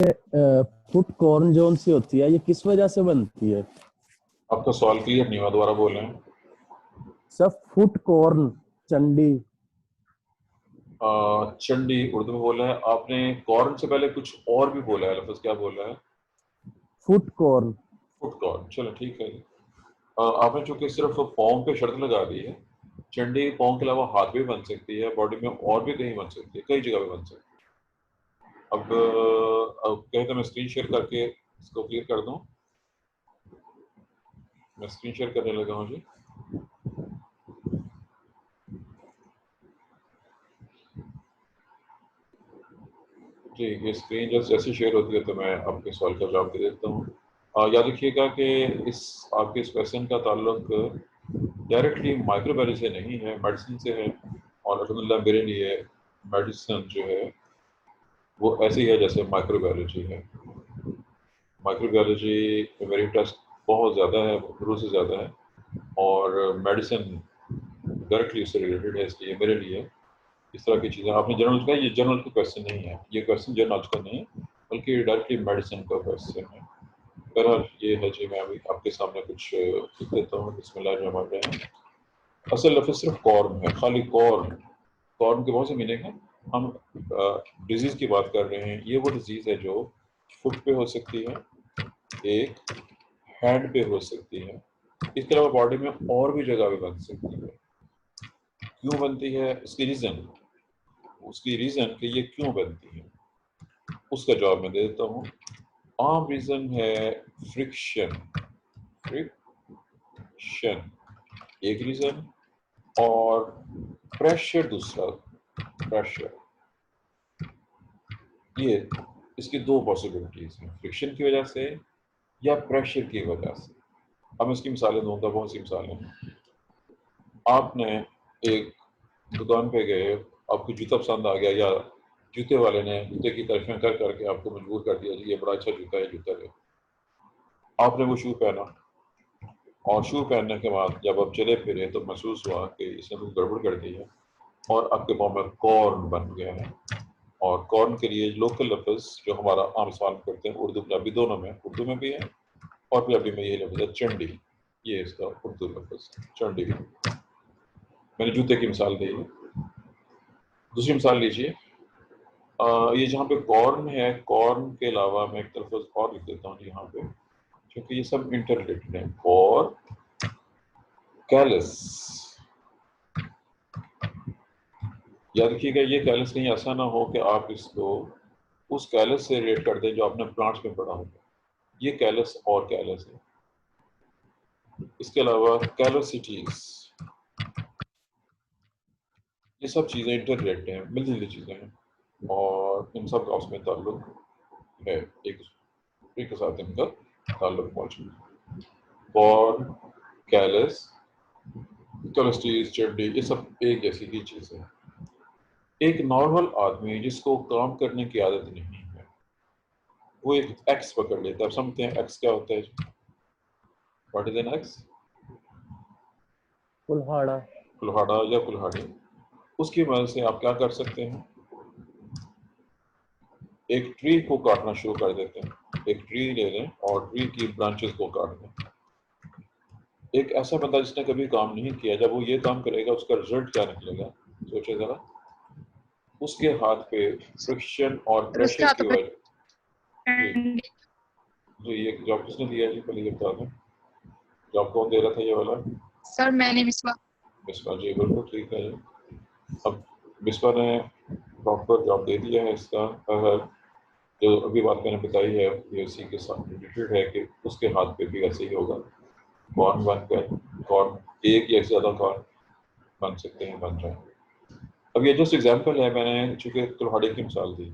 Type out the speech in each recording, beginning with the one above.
Foot corn zone सी होती है, ये किस वजह से बनती है? आपका सवाल क्लियर नहीं हुआ, दोबारा बोल रहे हैं। सब फुट कॉर्न, चंडी। चंडी उर्दू में बोला है आपने। कॉर्न से पहले कुछ और भी बोला है, लफ्ज क्या बोला है? Foot corn. फुट कॉर्न, चलो ठीक है। आपने चूंकि सिर्फ पाँव पे शर्त लगा दी है, चंडी पाँव के अलावा हाथ भी बन सकती है, बॉडी में और भी कहीं बन सकती है, कई जगह पे बन सकती है। अब कहे तो मैं स्क्रीन शेयर करके इसको क्लियर कर दूं। मैं स्क्रीन शेयर करने लगा हूं जी। जी, ये स्क्रीन जस्ट जैसे शेयर होती है तो मैं आपके सवाल का जवाब दे देता हूँ। याद रखिएगा कि इस आपके इस क्वेश्चन का ताल्लुक डायरेक्टली माइक्रोबायोलॉजी से नहीं है, मेडिसिन से है। और अल्हम्दुलिल्लाह मेरे लिए मेडिसिन जो है वो ऐसी है जैसे माइक्रोबायोलॉजी है। माइक्रोबायोलॉजी में मेरी इंटरेस्ट बहुत ज़्यादा है, शुरू से ज़्यादा है, और मेडिसिन डायरेक्टली उससे रिलेटेड है, इसलिए मेरे लिए इस तरह की चीज़ें आपने जनरल का, ये जनरल का क्वेश्चन नहीं है, ये क्वेश्चन जनरल का नहीं है, बल्कि डायरेक्टली मेडिसिन का क्वेश्चन है। बहरहाल ये है जी, मैं अभी आपके सामने कुछ लिख देता हूँ। बिस्मिल्लाहिर्रहमानिर्रहीम। असल लफ्ज़ सिर्फ कॉर्न है, खाली कॉर्न। कॉर्न के बहुत से मीनिंग हैं। हम डिजीज़ की बात कर रहे हैं। ये वो डिजीज़ है जो फुट पे हो सकती है, एक हैंड पे हो सकती है, इसके अलावा बॉडी में और भी जगह पे बन सकती है। क्यों बनती है, उसकी रीज़न कि ये क्यों बनती है, उसका जवाब मैं दे देता हूँ। आम रीज़न है फ्रिक्शन। फ्रिक्शन एक रीज़न, और प्रेशर दूसरा। प्रेशर, ये इसकी दो पॉसिबिलिटीज हैं, फ्रिक्शन की वजह से या प्रेशर की वजह से। अब मैं इसकी मिसालें दूंगा, बहुत सी मिसालें हैं। आपने एक दुकान पे गए, आपको जूता पसंद आ गया, या जूते वाले ने जूते की तारीफें कर करके आपको मजबूर कर दिया जी ये बड़ा अच्छा जूता है, जूता ले। आपने वो शू पहना, और शू पहनने के बाद जब आप चले फिरे तो महसूस हुआ कि इसने कुछ गड़बड़ कर दी है, और आपके पाँव में कॉर्न बन गया है। और कॉर्न के लिए लोकल लफ्ज़ जो हमारा आम इस्तेमाल करते हैं उर्दू पंजाबी दोनों में, उर्दू में भी है और पंजाबी में यही लफ्ज़ है चंडी। ये इसका उर्दू लफ्ज़ चंडी। मैंने जूते की मिसाल दी है। दूसरी मिसाल लीजिए, ये जहाँ पे कॉर्न है, कॉर्न के अलावा मैं एक लफ्ज़ और लिख देता हूँ यहाँ पे, क्योंकि ये सब इंटर रिलेटेड है। और कैलस, याद रखिएगा ये कैलस कहीं ऐसा ना हो कि आप इसको उस कैलस से रिलेट कर दें जो आपने प्लांट्स में पढ़ा होगा। ये कैलस और कैलस है। इसके अलावा कैलोसिटीज, ये सब चीज़ें इंटर रिलेटेड हैं, मिलती जुलती चीज़ें हैं, और इन सब का आपस में ताल्लुक है, एक दूसरे के साथ इनका ताल्लुक मौजूद है। और कैलस, कैलोसिटीज, चड्डी, ये सब एक जैसी ही चीज़ें हैं। एक नॉर्मल आदमी जिसको काम करने की आदत नहीं है, वो एक एक्स पकड़ लेता है। आप समझते हैं एक्स क्या होता है? What is an axe? कुल्हाड़ा। कुल्हाड़ा या कुल्हाड़ी। उसकी मदद से आप क्या कर सकते हैं? एक ट्री को काटना शुरू कर देते हैं। एक ट्री ले लें और ट्री की ब्रांचेस को काट दें। एक ऐसा बंदा जिसने कभी काम नहीं किया, जब वो ये काम करेगा उसका रिजल्ट क्या निकलेगा, सोचे जरा। उसके हाथ पे फ्रिक्शन और सर उसके प्रेशर की हाथों पे वजह। जी जी, ये जॉब किसने दिया जी, पहले ये बता दें। जॉब कौन दे रहा था ये वाला? सर मैंने मिसवा बिस्वा जी, बिल्कुल ठीक है जी। अब बिस्वा ने प्रॉपर जॉब दे दिया है इसका। जो अभी बात मैंने बताई है ये उसी के साथ रिलेटेड है कि उसके हाथ पे भी ऐसे ही होगा। कॉर्न बनकर, कॉर्न एक या ज़्यादा कॉर्न बन सकते हैं, बन जाए। अब ये जस्ट एग्जांपल है, मैंने चूंकि कुल्हाड़ी की मिसाल दी।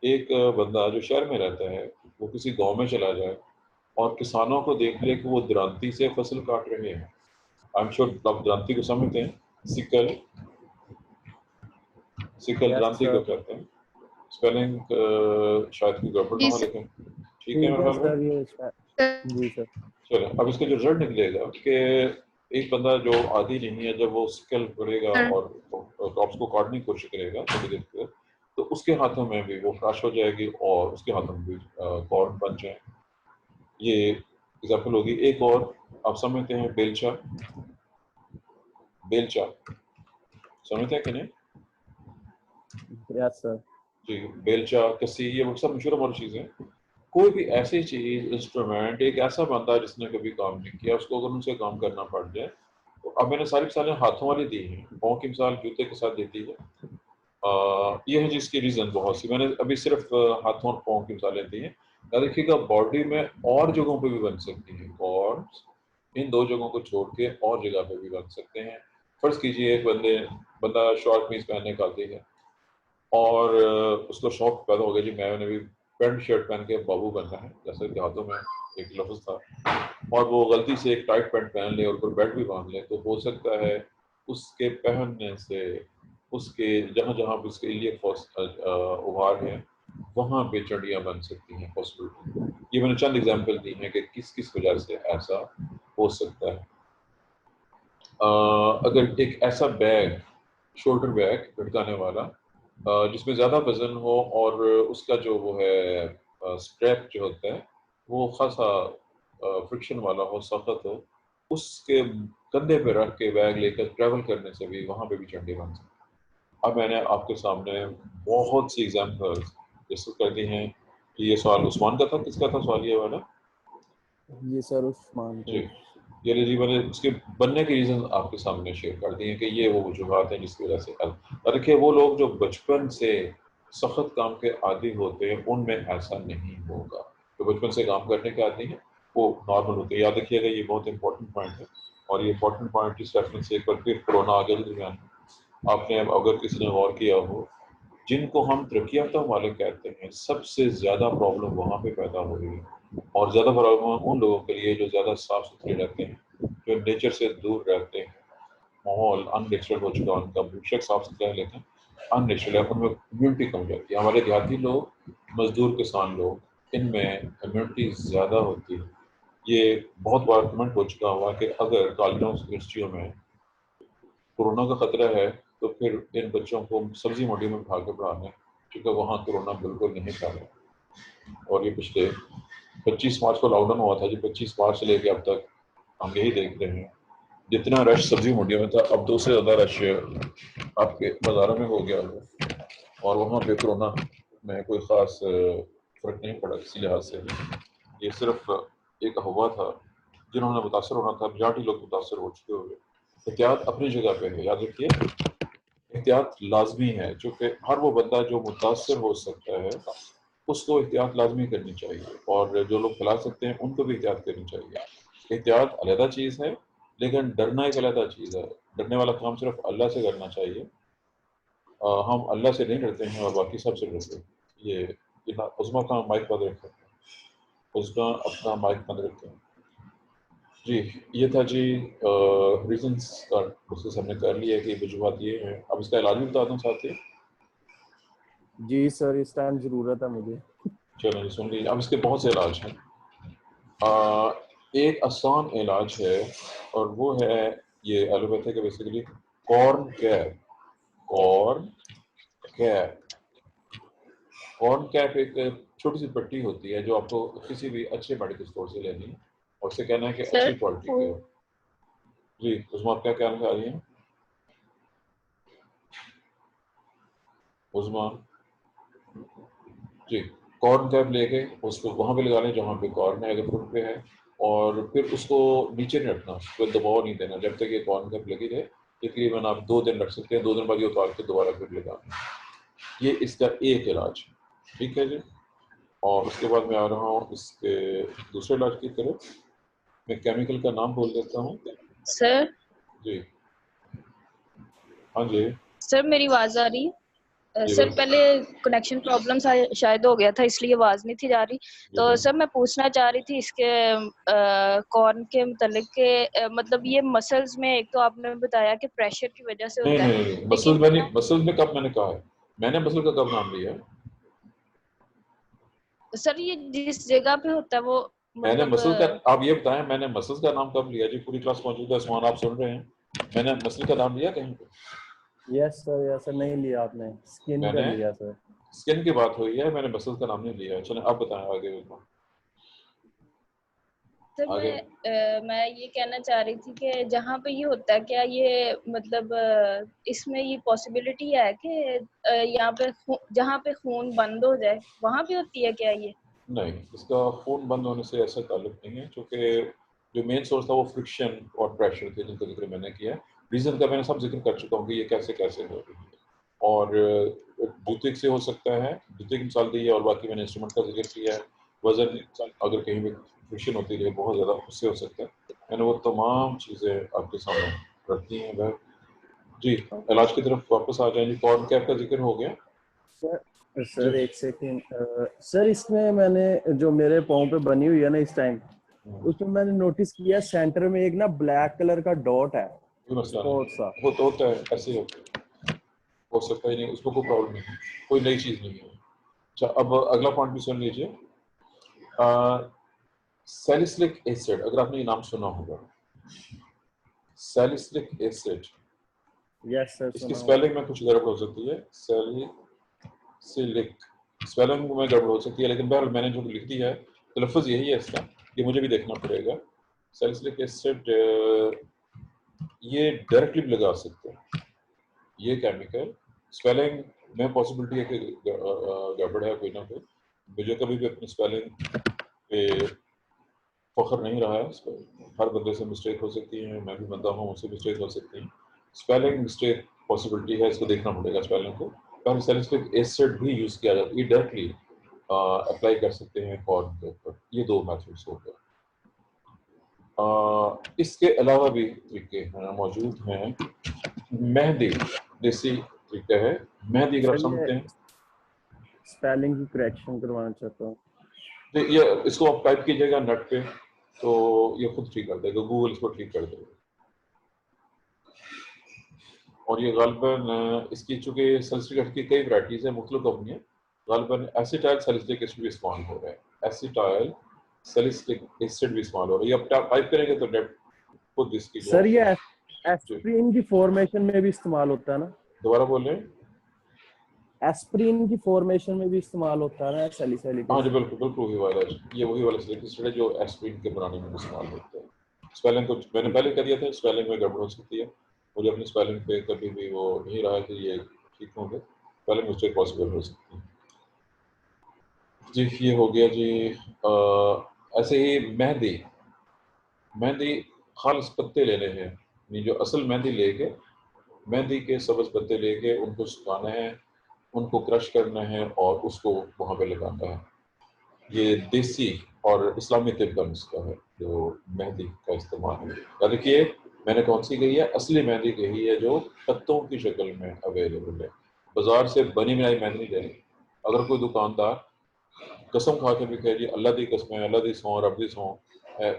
एक बंदा जो शहर में रहता है वो किसी गांव में चला जाए और किसानों को देख ले कि वो दरांती से फसल काट रहे हैं। आई एम श्योर आप दरांती को समझते हैं। सिकल, सिकल यस दरांती को सर। कहते हैं। स्पेलिंग शायद कोई गड़बड़ ना जी हो, सर। लेकिन ठीक है ठीक मेरे है ख्याल में। सर, ये जी सर। चलो अब इसका जो रिजल्ट निकलेगा कि एक बंदा जो आदी नहीं है, जब वो स्किल करेगा और क्रॉप्स को काटने की कोशिश करेगा थोड़ी देर तक, तो उसके हाथों में भी वो क्रश हो जाएगी और उसके हाथों में भी कॉर्न बन जाए। ये एग्जाम्पल होगी। एक और आप समझते हैं बेलचा, बेलचा समझते हैं कि नहीं? Yes sir. जी, बेलचा, कसी, ये वो सब मशहूर हमारी चीज़ें। कोई भी ऐसी चीज़, इंस्ट्रूमेंट, एक ऐसा बंदा जिसने कभी काम नहीं किया, उसको अगर उनसे काम करना पड़ जाए, तो अब मैंने सारी मिसालें हाथों वाली दी हैं, पाँव की मिसाल जूते के साथ देती है। ये है जिसकी रीज़न बहुत सी, मैंने अभी सिर्फ हाथों और पाँव की मिसालें दी हैं। याद रखिएगा बॉडी में और जगहों पे भी बन सकती हैं कॉर्ड्स, इन दो जगहों को छोड़ के और जगह पे भी बन सकते हैं। फर्ज कीजिए एक बंदा शॉर्ट कमीज पहनने का आदी है और उसको शौक पैदा हो गया, जी मैंने भी पैंट शर्ट पहन के बाबू बनना है, जैसे कि हाथों में एक लफ्ज़ था, और वो गलती से एक टाइट पैंट पहन ले और ऊपर बेल्ट भी बांध ले, तो हो सकता है उसके पहनने से उसके जहाँ जहाँ भी उसके लिए उभार है वहाँ पे चंडियाँ बन सकती हैं, पॉसिबिलिटी। ये मैंने चंद एग्जाम्पल दी हैं कि किस किस वजह से ऐसा हो सकता है। अगर एक ऐसा बैग, शोल्डर बैग लटकाने वाला, जिसमें ज़्यादा वजन हो और उसका जो वो है स्ट्रैप जो होता है वो खासा फ्रिक्शन वाला हो, सख्त हो, उसके कंधे पे रख के बैग लेकर ट्रैवल करने से भी वहाँ पे भी चंडी बन सकती है। अब मैंने आपके सामने बहुत सी एग्जाम्पल्स डिस्कस कर दी हैं कि ये सवाल उस्मान का था, किसका था सवाल ये वाला? जी सर, उस्मान जी, को। ये लीजिए, मैंने उसके बनने के रीज़न आपके सामने शेयर कर दिए कि ये वो वजूहात हैं जिसकी वजह से देखिए वो लोग जो बचपन से सख्त काम के आदी होते हैं उनमें ऐसा नहीं होगा। जो बचपन से काम करने के आदी हैं वो नॉर्मल होते हैं। याद रखिएगा ये बहुत इंपॉर्टेंट पॉइंट है, और ये इंपॉर्टेंट पॉइंट इस रेफरेंस से एक बार फिर कोरोना आ गया दरमियान। आपने अगर किसी ने गौर किया हो, जिनको हम तरक्की याफ्ता ममालिक कहते हैं सबसे ज़्यादा प्रॉब्लम वहाँ पे पैदा हो रही है, और ज़्यादा प्रॉब्लम उन लोगों के लिए जो ज़्यादा साफ सुथरे रहते हैं, जो नेचर से दूर रहते हैं। माहौल अननेचुरल हो चुका है उनका, बेशक साफ सुथरा है लेकिन अननेचुरल है, उनमें इम्यूनिटी कम हो जाती है। हमारे देहाती लोग, मजदूर किसान लोग, इनमें इम्यूनिटी ज़्यादा होती है। ये बहुत बार कमेंट हो चुका हुआ कि अगर कॉलेजों यूनिवर्सिटियों में कोरोना का खतरा है तो फिर इन बच्चों को सब्जी मंडी में बिठा के पढ़ाना है, क्योंकि वहाँ कोरोना बिल्कुल नहीं फैला। और ये पिछले 25 मार्च को लॉकडाउन हुआ था जी, 25 मार्च से लेके अब तक हम यही देख रहे हैं, जितना रश सब्जी मंडियों में था अब दो से ज़्यादा रश आपके बाज़ारों में हो गया है, और वहाँ पे कोरोना में कोई ख़ास फ़र्क नहीं पड़ा किसी लिहाज से। ये सिर्फ एक अफवाह था, जिन्होंने मुतासर होना था मेजॉरिटी लोग मुतासर हो चुके हुए। एहतियात अपनी जगह पे है, याद रखिए एहतियात लाजमी है, चूँकि हर वो बंदा जो मुतासर हो सकता है उसको एहतियात लाजमी करनी चाहिए, और जो लोग फैला सकते हैं उनको भी एहतियात करनी चाहिए। एहतियात अलहदा चीज़ है लेकिन डरना एक अलहदा चीज़ है। डरने वाला काम सिर्फ अल्लाह से करना चाहिए। हम अल्लाह से नहीं डरते हैं और बाकी सब से डरते हैं। ये ना उस्मा का माइक बंद रखें, उस्मा अपना माइक बंद रखें। जी, ये था जी रीजंस का डिस्कस हमने कर लिया कि वजूहात ये हैं। अब इसका इलाज भी बता दूं साथ ही। जी सर, इस टाइम जरूरत है मुझे। चलो जी सुन लीजिए, अब इसके बहुत से इलाज हैं। एक आसान इलाज है और वो है ये एलोपैथिक है basically, corn cap. Corn cap, corn cap एक छोटी सी पट्टी होती है जो आपको किसी भी अच्छे मेडिकल स्टोर से लेनी है और उससे कहना है कि सर अच्छी क्वालिटी की हो। जी उसमें आप क्या कहना चाह रही हैं उस्मा? जी, कॉर्न कैप लेके उसको वहाँ पे लगा लें जहाँ पे कॉर्न है, अगर फुट पे है, और फिर उसको नीचे नहीं रखना, कोई दबाव नहीं देना जब तक ये कॉर्न कैप लगी रहे। तकरीबन आप 2 दिन रख सकते हैं, 2 दिन बाद ये उतार के दोबारा फिर लगाना। ये इसका एक इलाज, ठीक है जी। और उसके बाद मैं आ रहा हूँ इसके दूसरे इलाज की तरफ। मैं केमिकल का नाम बोल देता हूँ। सर जी हाँ जी सर मेरी आवाज आ रही है? जी सर बस पहले कनेक्शन प्रॉब्लम शायद हो गया था इसलिए आवाज नहीं थी जा रही। जी तो जी। सर मैं पूछना चाह रही थी इसके कॉर्न के मतलब के मतलब ये मसल्स में, एक तो आपने बताया कि प्रेशर की वजह से नहीं होता है, नहीं नहीं, लेकिन मसल्स में कब मैंने कहा है? मैंने मसल का कब नाम लिया है? सर ये जिस जगह पे होता है वो मैंने मतलब मसल का, आप ये बताएं मैंने मसल्स का नाम कब लिया जी? पूरी क्लास मौजूद है, सुमान आप सुन रहे हैं, मैंने मसल का नाम लिया कहीं पे? यस सर, नहीं लिया आपने, स्किन का मैंने लिया सर। स्किन की बात हुई है, मैंने मसल्स का नाम नहीं लिया। चलें आप बताएं आगे। सर आगे मैं ये कहना चाह रही थी कि जहाँ पे ये होता है, क्या ये मतलब इसमें ये पॉसिबिलिटी है कि यहाँ पे जहाँ पे खून बंद हो जाए वहाँ पे होती है क्या ये? नहीं, इसका खून बंद होने से ऐसा ताल्लुक नहीं है, क्योंकि जो मेन सोर्स था वो फ्रिक्शन और प्रेशर थे, जिनका जिक्र मैंने किया है। रीज़न का मैंने सब जिक्र कर चुका हूँ कि ये कैसे कैसे हो रही है। और जूते से हो सकता है, जूते की मिसाल दी है, और बाकी मैंने इंस्ट्रूमेंट का जिक्र किया है। वजन अगर कहीं भी फ्रिक्शन होती रहे बहुत ज़्यादा, उससे हो सकता है। मैंने वो तमाम चीज़ें आपके सामने रख दी हैं। वह जी, इलाज की तरफ वापस आ जाएंगे। कॉर्न कैप का जिक्र हो गया। सर एक सेकेंड सर, इसमें मैंने जो मेरे पाँव पे बनी हुई है ना इस टाइम, उसमें मैंने नोटिस किया सेंटर में एक ना ब्लैक कलर का डॉट है, कोई मसला स्पॉट सा। नहीं, होता है, ऐसे ही होता है, हो सकता ही नहीं, उसमें कोई प्रॉब्लम नहीं है, कोई नई चीज़ नहीं है। अच्छा, अब अगला पॉइंट भी सुन लीजिए। सैलिसिलिक एसिड, अगर आपने ये नाम सुना होगा, सैलिसिलिक एसिड, यस सर, इसकी सुना हुआ। स्पेलिंग में कुछ गड़बड़ हो सकती है। सैलिसिलिक स्पेलिंग में गड़बड़ हो सकती है, लेकिन बहरहाल मैंने जो लिख दिया है तो लफ्ज़ यही है इसका, ये मुझे भी देखना पड़ेगा। सैलिसिलिक एसिड ये डायरेक्टली भी लगा सकते हैं, ये केमिकल। स्पेलिंग में पॉसिबिलिटी है कि गड़बड़ है कोई ना कोई। मुझे कभी भी अपनी स्पेलिंग पे फख्र नहीं रहा है। हर बंदे से मिस्टेक हो सकती है, मैं भी बंदा हूँ, मुझसे मिस्टेक हो सकती है। स्पेलिंग मिस्टेक पॉसिबिलिटी है, इसको देखना पड़ेगा स्पेलिंग को। पर सैलिसिलिक एसिड भी यूज़ किया जाता है, ये डायरेक्टली अप्लाई कर सकते हैं कॉर्न के ऊपर। ये दो मेथड्स हो गए। इसके अलावा भी तरीके हैं, मौजूद हैं। मेहंदी देसी तरीका है, मेहंदी अगर आप सर ये समझते हैं स्पेलिंग की करेक्शन करवाना चाहता हूँ। तो ये इसको आप टाइप कीजिएगा नेट पे, तो ये खुद ठीक कर देगा, गूगल इसको ठीक कर देगा। और ये गालिबन इसकी चूंकि सैलिसिलिक एसिड की कई वैराइटीज हैं, मुख्तलिफ कंपनियां, गालिबन एसिटाइल सैलिसिलिक एसिड भी इस्तेमाल हो रहा है। एसिटाइल सैलिसिलिक एसिड भी इस्तेमाल हो रहा है। ये आप टाइप करेंगे तो नेट खुद इसकी जो सर ये है जी। एस्प्रिन की फॉर्मेशन में भी इस्तेमाल होता है ना? दोबारा बोल रहे हैं? एस्प्रिन की फॉर्मेशन में भी इस्तेमाल होता है ना सैलिसिलिक हाँ जी, एसिड? बिल्कुल बिल्कुल वही वाला है। ये वही वाला सैलिसिलिक एसिड है जो एस्प्रिन के बनाने में इस्तेमाल होता है। स्पेलिंग को मैंने ठीक पहले है। कर दिया था, स्पेलिंग में गड़बड़ हो सकती है। मुझे अपनी स्पेलिंग पे कभी भी वो नहीं रहा कि ये ठीक होंगे, स्पेलिंग मिस्टेक पॉसिबल हो सकती है। जी, ये हो गया जी। ऐसे ही मेहंदी, मेहंदी खालिस पत्ते लेने हैं, यानी जो असल मेहंदी लेके, मेहंदी के सब्ज़ पत्ते लेके उनको सुखाना है, उनको क्रश करना है और उसको वहाँ पे लगाना है। ये देसी और इस्लामी तिब का नुस्खा है जो मेहंदी का इस्तेमाल है। याद रखिए, मैंने कौन सी कही है? असली मेहंदी कही है जो पत्तों की शक्ल में अवेलेबल है। बाजार से बनी बनाई मेहंदी नहीं लेनी। अगर कोई दुकानदार कसम खा के भी कहे जी अल्लाह दी कसम है, अल्लाह दी सौं, रब दी सौं है,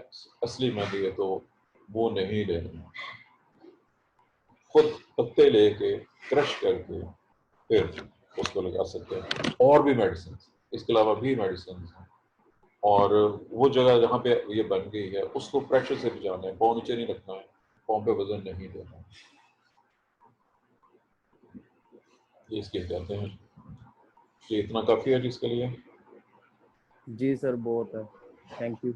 असली मेहंदी है, तो वो नहीं लेनी। खुद पत्ते लेके क्रश करके फिर उसको लगा सकते हैं। और भी मेडिसिन, इसके अलावा भी मेडिसिन हैं। और वो जगह जहाँ पे ये बन गई है उसको प्रेशर से बचाना है, पाँव नीचे नहीं रखना है, पाँव पे वजन नहीं देना है। ये इसके कहते हैं। ये इतना काफ़ी है जिसके लिए। जी सर, बहुत है। Thank you.